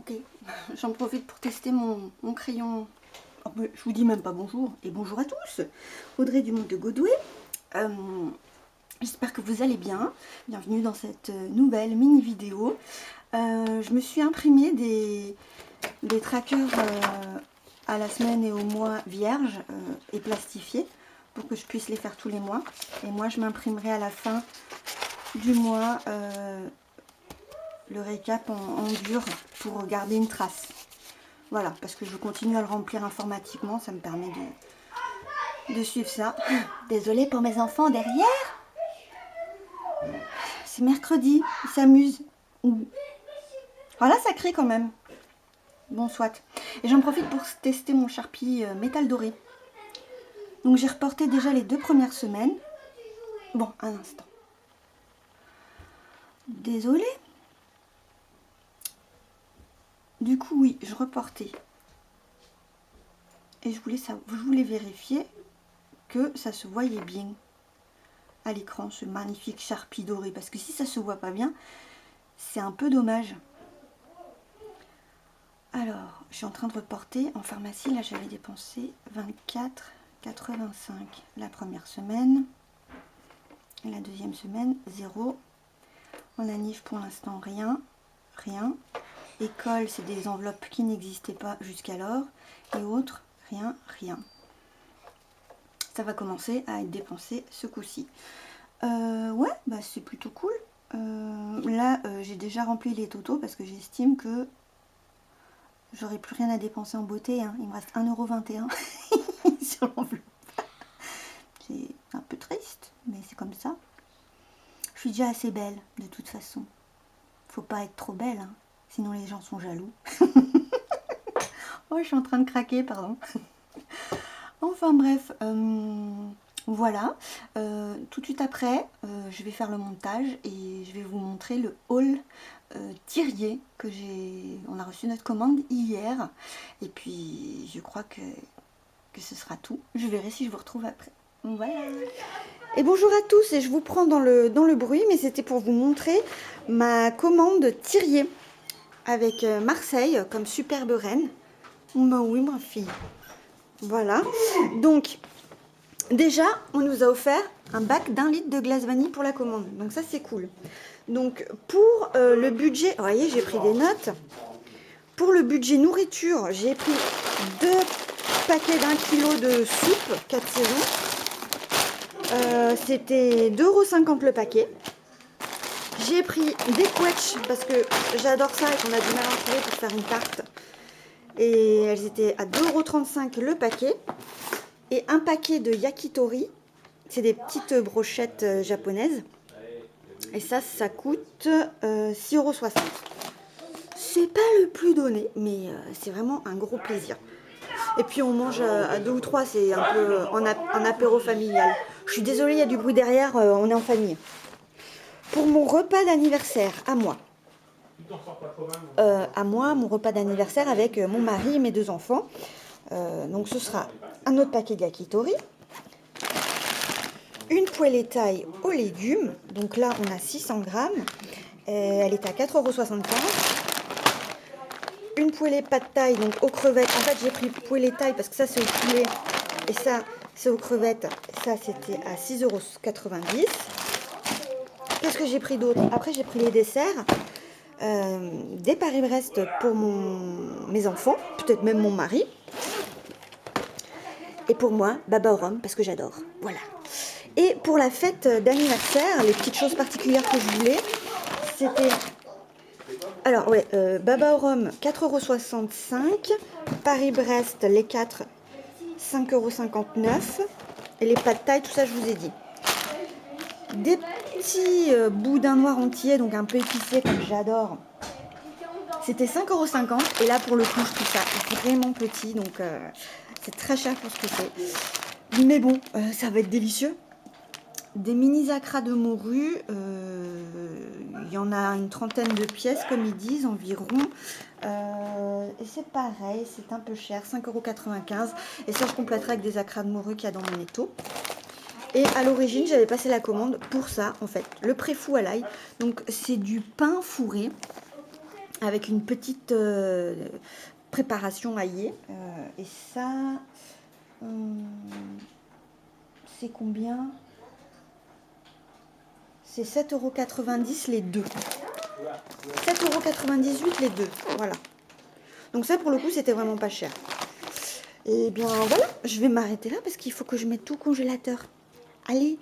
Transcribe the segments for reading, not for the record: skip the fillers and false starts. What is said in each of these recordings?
Ok, j'en profite pour tester mon crayon. Oh, je vous dis même pas bonjour, et bonjour à tous. Audrey du Monde de Godoué. J'espère que vous allez bien. Bienvenue dans cette nouvelle mini vidéo. Je me suis imprimé des trackers à la semaine et au mois vierges et plastifiés pour que je puisse les faire tous les mois. Et moi je m'imprimerai à la fin du mois le récap en dur pour garder une trace. Voilà, parce que je continue à le remplir informatiquement, ça me permet de suivre ça. Désolée pour mes enfants derrière. C'est mercredi, ils s'amusent. Voilà, ça crie quand même. Bon, soit. Et j'en profite pour tester mon Sharpie métal doré. Donc j'ai reporté déjà les 2 premières semaines. Bon, un instant. Désolée. Du coup, oui, je reportais. Et je voulais vérifier que ça se voyait bien à l'écran, ce magnifique Sharpie doré. Parce que si ça se voit pas bien, c'est un peu dommage. Alors, je suis en train de reporter. En pharmacie, là, j'avais dépensé 24,85 la première semaine. Et la deuxième semaine, 0. En anniv, pour l'instant, rien. École, c'est des enveloppes qui n'existaient pas jusqu'alors. Et autres, rien. Ça va commencer à être dépensé ce coup-ci. Ouais, bah c'est plutôt cool. Là, j'ai déjà rempli les totaux parce que j'estime que j'aurai plus rien à dépenser en beauté. Hein. Il me reste 1,21 € sur l'enveloppe. C'est un peu triste, mais c'est comme ça. Je suis déjà assez belle, de toute façon. Faut pas être trop belle, hein. Sinon les gens sont jaloux. Oh, je suis en train de craquer, pardon. Enfin bref, voilà. Tout de suite après, je vais faire le montage et je vais vous montrer le haul Thirier que on a reçu notre commande hier. Et puis je crois que ce sera tout. Je verrai si je vous retrouve après. Voilà. Et bonjour à tous, et je vous prends dans le bruit, mais c'était pour vous montrer ma commande Thirier avec Marseille comme superbe reine. Bah oui, ma fille. Voilà. Donc, déjà, on nous a offert un bac d'1 litre de glace vanille pour la commande. Donc ça, c'est cool. Donc, pour le budget... Vous voyez, j'ai pris des notes. Pour le budget nourriture, j'ai pris 2 paquets d'1 kg de soupe, 4 saisons. C'était 2,50 € le paquet. J'ai pris des quetchs parce que j'adore ça et qu'on a du mal à en trouver pour faire une tarte. Et elles étaient à 2,35 € le paquet. Et un paquet de yakitori. C'est des petites brochettes japonaises. Et ça coûte 6,60 €. C'est pas le plus donné, mais c'est vraiment un gros plaisir. Et puis on mange à 2 ou 3, c'est un peu en apéro familial. Je suis désolée, il y a du bruit derrière, on est en famille. Pour mon repas d'anniversaire, à moi, mon repas d'anniversaire avec mon mari et mes 2 enfants. Donc ce sera un autre paquet de yakitori, une poêlée taille aux légumes, donc là on a 600 grammes, elle est à 4,75 €. Une poêlée pâte taille, donc aux crevettes. En fait j'ai pris poêlée taille parce que ça c'est au poulet et ça c'est aux crevettes. Ça c'était à 6,90 €. Qu'est-ce que j'ai pris d'autre? Après j'ai pris les desserts. Des Paris-Brest pour mes enfants, peut-être même mon mari. Et pour moi, baba au rhum, parce que j'adore. Voilà. Et pour la fête d'anniversaire, les petites choses particulières que je voulais, c'était... Alors, ouais, baba au rhum, 4,65 €. Paris-Brest, les 4, 5,59 €. Et les pâtes taille, tout ça, je vous ai dit. Des petits boudins noirs antillais, donc un peu épicés, comme j'adore. C'était 5,50 €. Et là, pour le coup, je trouve ça vraiment petit, donc... c'est très cher pour ce que c'est. Mais bon, ça va être délicieux. Des mini acras de morue. Il y en a une trentaine de pièces, comme ils disent, environ. Et c'est pareil, c'est un peu cher, 5,95 €. Et ça, je compléterai avec des acras de morue qu'il y a dans mon étau. Et à l'origine, j'avais passé la commande pour ça, en fait. Le préfou à l'ail. Donc, c'est du pain fourré. avec une petite préparation aillée. Et ça, c'est combien? C'est 7,90 € les deux. 7,98 € les deux, voilà. Donc ça, pour le coup, c'était vraiment pas cher. Et bien voilà, je vais m'arrêter là parce qu'il faut que je mette tout au congélateur. Allez,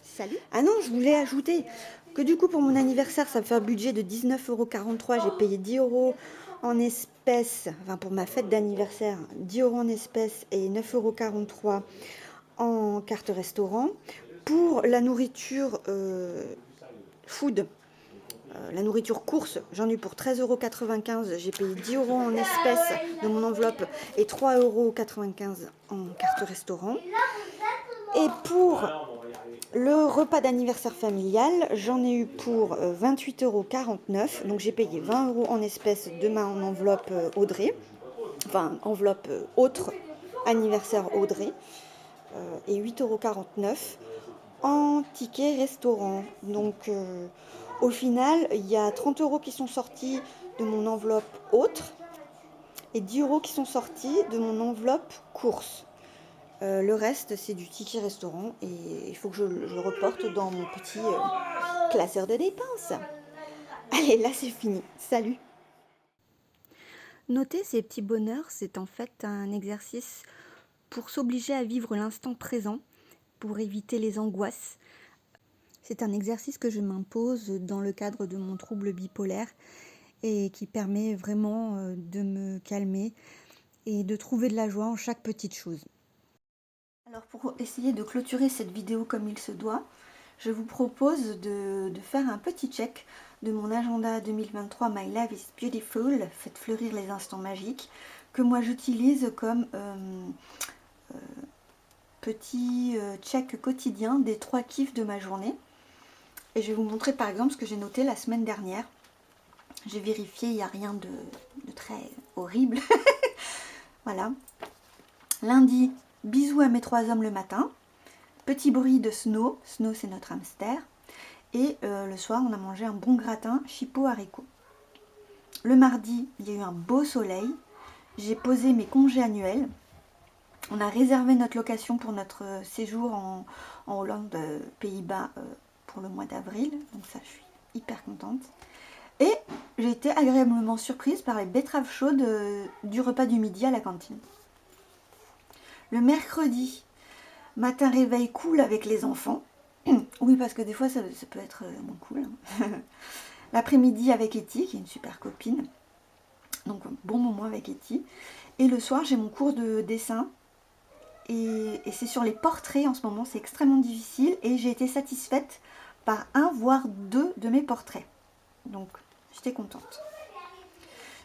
salut. Ah non, je voulais ajouter que du coup, pour mon anniversaire, ça me fait un budget de 19,43 €. J'ai payé 10 € en espèces, enfin pour ma fête d'anniversaire, 10 € en espèces et 9,43 € en carte restaurant. Pour la nourriture food, la nourriture course, j'en ai eu pour 13,95 €. J'ai payé 10 € en espèces de mon enveloppe et 3,95 € en carte restaurant. Et pour le repas d'anniversaire familial, j'en ai eu pour 28,49 €. Donc j'ai payé 20 € en espèces de ma enveloppe Audrey. Enfin, enveloppe autre anniversaire Audrey. Et 8,49 € en ticket restaurant. Donc au final, il y a 30 € qui sont sortis de mon enveloppe autre et 10 € qui sont sortis de mon enveloppe course. Le reste, c'est du ticket restaurant et il faut que je le reporte dans mon petit classeur de dépenses. Allez, là c'est fini. Salut! Noter ces petits bonheurs, c'est en fait un exercice pour s'obliger à vivre l'instant présent, pour éviter les angoisses. C'est un exercice que je m'impose dans le cadre de mon trouble bipolaire et qui permet vraiment de me calmer et de trouver de la joie en chaque petite chose. Alors pour essayer de clôturer cette vidéo comme il se doit, je vous propose de faire un petit check de mon agenda 2023 My Life is Beautiful, faites fleurir les instants magiques, que moi j'utilise comme petit check quotidien des 3 kiffs de ma journée. Et je vais vous montrer par exemple ce que j'ai noté la semaine dernière. J'ai vérifié, il n'y a rien de très horrible. Voilà. Lundi, bisous à mes 3 hommes le matin. Petit bruit de Snow. Snow, c'est notre hamster. Et le soir, on a mangé un bon gratin chipot haricots. Le mardi, il y a eu un beau soleil. J'ai posé mes congés annuels. On a réservé notre location pour notre séjour en Hollande, Pays-Bas, pour le mois d'avril. Donc ça, je suis hyper contente. Et j'ai été agréablement surprise par les betteraves chaudes du repas du midi à la cantine. Le mercredi, matin réveil cool avec les enfants. Oui, parce que des fois, ça peut être moins cool. Hein. L'après-midi avec Etty, qui est une super copine. Donc, bon moment avec Etty. Et le soir, j'ai mon cours de dessin. Et c'est sur les portraits en ce moment, c'est extrêmement difficile. Et j'ai été satisfaite par 1 voire 2 de mes portraits. Donc, j'étais contente.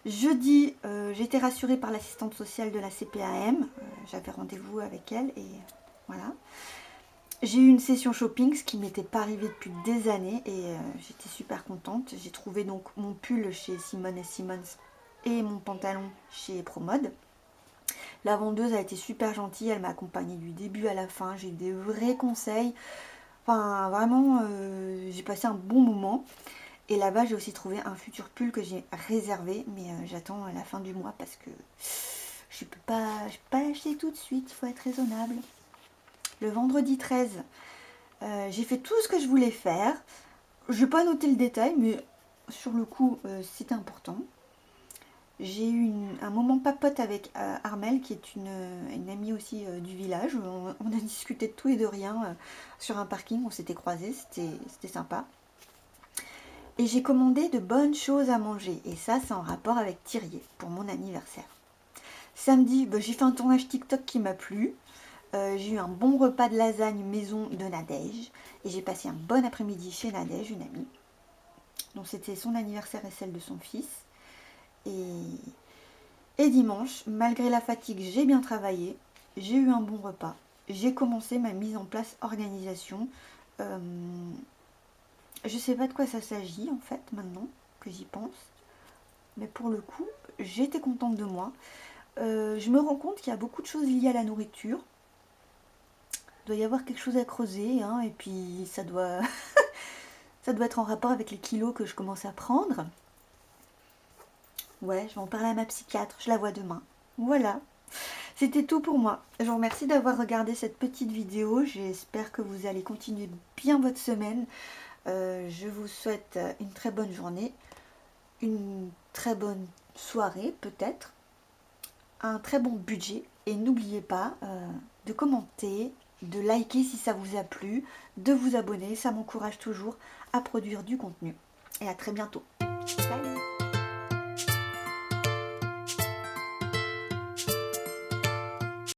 Jeudi, j'ai été rassurée par l'assistante sociale de la CPAM. J'avais rendez-vous avec elle et voilà. J'ai eu une session shopping, ce qui ne m'était pas arrivé depuis des années et j'étais super contente. J'ai trouvé donc mon pull chez Simone & Simons et mon pantalon chez Promode. La vendeuse a été super gentille, elle m'a accompagnée du début à la fin. J'ai eu des vrais conseils. Enfin, vraiment, j'ai passé un bon moment. Et là-bas, j'ai aussi trouvé un futur pull que j'ai réservé, mais j'attends la fin du mois parce que je peux pas l'acheter tout de suite, il faut être raisonnable. Le vendredi 13, j'ai fait tout ce que je voulais faire. Je n'ai pas noté le détail, mais sur le coup, c'était important. J'ai eu un moment papote avec Armelle, qui est une amie aussi du village. On a discuté de tout et de rien sur un parking, on s'était croisés, c'était sympa. Et j'ai commandé de bonnes choses à manger. Et ça, c'est en rapport avec Thirier, pour mon anniversaire. Samedi, j'ai fait un tournage TikTok qui m'a plu. J'ai eu un bon repas de lasagne maison de Nadège. Et j'ai passé un bon après-midi chez Nadège, une amie. Donc c'était son anniversaire et celle de son fils. Et dimanche, malgré la fatigue, j'ai bien travaillé. J'ai eu un bon repas. J'ai commencé ma mise en place organisation. Je sais pas de quoi ça s'agit en fait maintenant que j'y pense. Mais pour le coup, j'étais contente de moi. Je me rends compte qu'il y a beaucoup de choses liées à la nourriture. Il doit y avoir quelque chose à creuser. Hein, et puis ça doit, ça doit être en rapport avec les kilos que je commence à prendre. Ouais, je vais en parler à ma psychiatre, je la vois demain. Voilà, c'était tout pour moi. Je vous remercie d'avoir regardé cette petite vidéo. J'espère que vous allez continuer bien votre semaine. Je vous souhaite une très bonne journée, une très bonne soirée peut-être, un très bon budget. Et n'oubliez pas de commenter, de liker si ça vous a plu, de vous abonner. Ça m'encourage toujours à produire du contenu. Et à très bientôt. Salut!